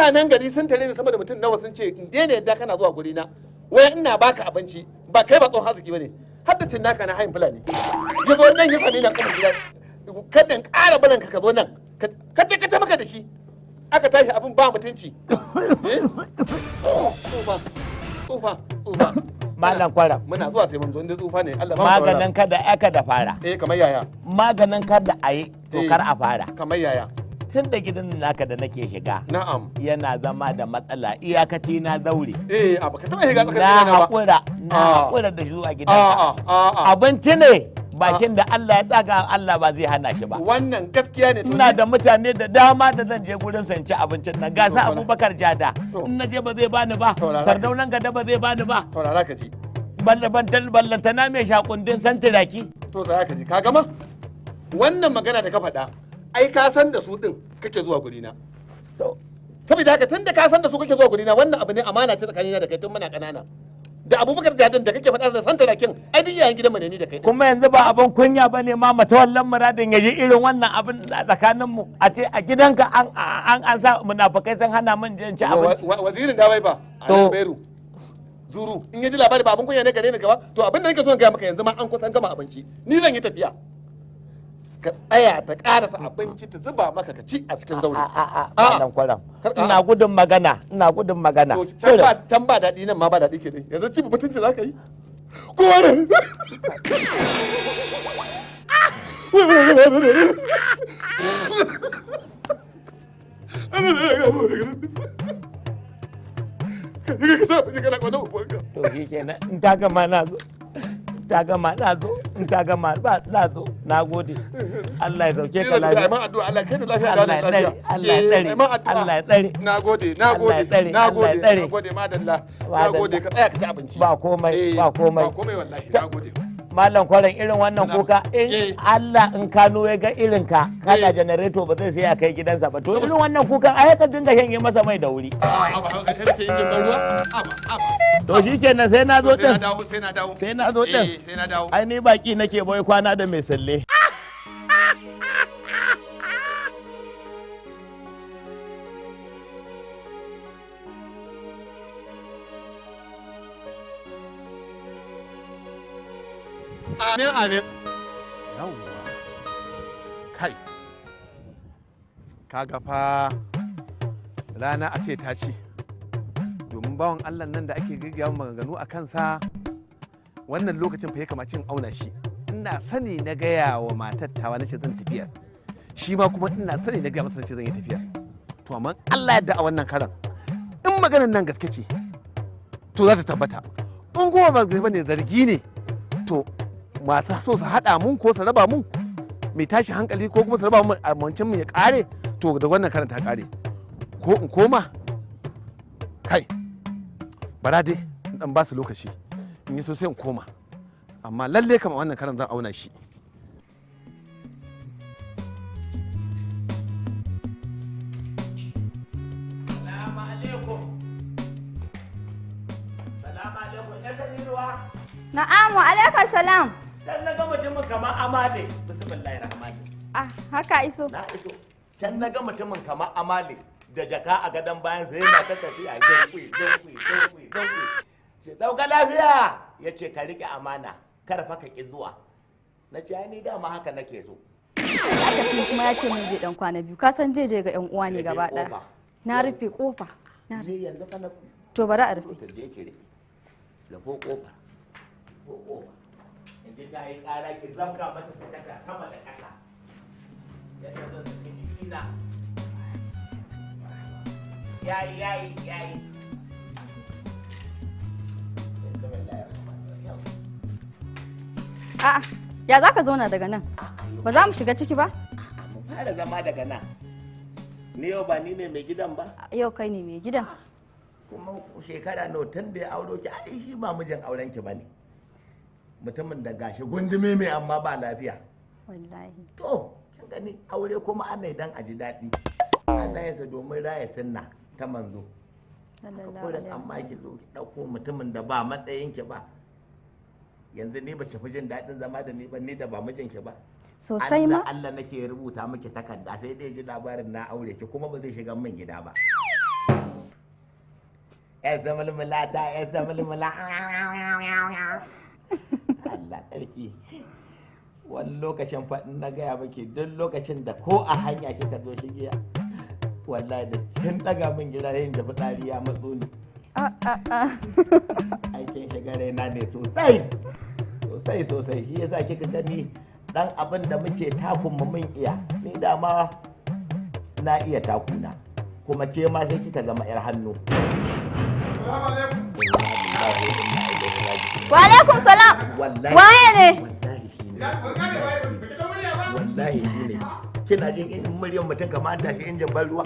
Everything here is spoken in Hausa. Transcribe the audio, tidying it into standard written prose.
mutanen gari sun tare ni sama da mutum nawa sun ce in daina yadda kana zuwa guri na wai ina baka abinci ba kai ba tsohon arziki bane har da cin naka na hayin fulani ya zo nan ya same ni a kofar gida kada in ƙara barin ka zo nan ka ce maka da shi aka tashi abin ba mutunci tsufa Malam Kwaram. Muna zuwa sai mun zo inda tsufa ne Allah ba mu maganin kada aka da fara. Kamar yaya. Maganin kada a yi to kar a fara. Kamar yaya. Tun da gidan naka da nake shiga. Na'am. Yana zama da matsala iyakaci na zaure. Baka taba shiga tsakanin ba. Na haƙura da zuwa gidanka. Abinci ne. Bakin da Allah ya tsaga Allah ba zai hana shi ba. Wannan gaskiya ne. Ina da mutane da dama da zan je gurin sanci abincin nan. Ga sa Abubakar Jada. In na je ba zai bani ba. Sardaunan Gada ba zai bani ba. Taurara ka ji. Ballanta na mai shakundin santiraki. To za ka ji. Ka gama? Wannan magana da ka faɗa. Ai ka san da su din kake zuwa gurina. To. Saboda haka tun da ka san da su kake zuwa gurina wannan abu ne amana ce tsakanina da kai tun muna ƙanana. Da Abubakar Jadon da kake faɗa da santa rakin ai duk yayin gidan mu ne ni da kai. Kuma yanzu ba abin kunya bane ma matawallan muradin ya ji irin wannan abin a tsakanin mu a ce a gidanka an sa munafikai sun hana min jin ci abinci. Wazirin da bai ba a Beru. Zuru in ya ji labari ba abin kunya ne gare ni gaba to abin da nake so in ga maka yanzu ma an kusan gama abinci ni zan yi tafiya. Ka tsaya ta karasa abinci ta zuba maka ka ci a cikin zauri. Malam Kwaram. Ina gudun magana. To can ba daɗi nan ma ba daɗi ke ne. Yanzu ci mutunci za ka yi. Kowa ne. To shi kenan in ta gama na zo. Ta gama na zo in ta gama ba na zo na gode Allah ya sauke ka lafiya Allah addu'a Allah kai da lafiya da lafiya Allah ya tsare Allah ya tsare nagode madalla nagode ka tsaya ka ci abinci ba komai wallahi nagode Malam Kwaran irin wannan kuka in Allah in Kano ya ga irin ka kada generator ba zai sai ya kai gidansa ba to irin wannan kukan ai ka dinga shanye masa mai da wuri to shikenan sai na zo din sai na zo din ai ni baki nake boye kwana da mai salle Amin. Yawwa. Kai. Kaga fa rana a ce ta ce. Domin bawan Allah nan da ake gaggawa maganganu a kansa wannan lokacin fa ya kamace in auna shi. Ina sani na gaya wa matar tawa nace zan tafiyar. Shi ma kuma ina sani na gaya masa nace zan yi tafiyar. To amma Allah ya yarda a wannan karan. In maganar nan gaske ce to za ta tabbata. In kuma ba zai bane zargi ne to masu so su haɗa mun ko su raba mun mai tashi hankali ko kuma su raba mun a mancin mu ya ƙare to da wannan karanta ƙare ko in koma kai bara dai in dan ba su lokaci in yi so sai in koma amma lalle kama wannan karan zan auna shi Na'amu alaikum salam. Can na ga mutumin kamar amale. Bismillahir rahmanir. Haka iso. Na iso. Can na ga mutumin kamar amale da jaka a gadon bayan sai yana ta tafiya don kui. Ce dauka lafiya. Ya ce ka rike amana. Kar fa ka ki zuwa. Na ce ni dama haka nake so. Ya tafi kuma ya ce mun je dan kwana biyu. Ka san je ga yan uwa ne gaba ɗaya. Na rufe kofa. Na rufe. Yanzu kana to bari a rufe. To je ki rufe. Lafo kofa. Yanzu ta yi ƙara ki zabga mata sadaka sama da ƙasa yadda zan saki jikina yayi a'a ya za ka zauna daga nan ba za mu shiga ciki ba mu fara zama daga nan ni yau ba ni ne mai gidan ba yau kai ne mai gidan kuma shekara nawa tun da ya auro ki ai shi ba mijin auren ki bane mutumin da gashi gundume mai amma ba lafiya wallahi to kin gani aure kuma ana dan a ji daɗi ana yasa domin raya sunna ta manzo kurin amma ki zo ki ɗauko mutumin da ba matsayin ki ba yanzu ni ba ki fi jin daɗin zama da ni ba ni da ba mijin ki ba sosai ma Allah nake rubuta miki takarda sai dai ji labarin na aure ki kuma ba zai shiga min gida ba ya zama mulmulata ya zama mulmula Allah sarki wani lokacin faɗin na gaya maki duk lokacin da ko a hanya kika zo shigiya wallahi da kin daga min gida yin da fitsari ya matso ni aikin shiga raina ne sosai shi yasa kika gani dan abin da muke takun mu mun iya ni dama na iya takuna kuma ke ma sai kika zama yar hannu wa alaikum salam waye ne wallahi shine kina jin in muryar mutum kamar an tashi injin ban ruwa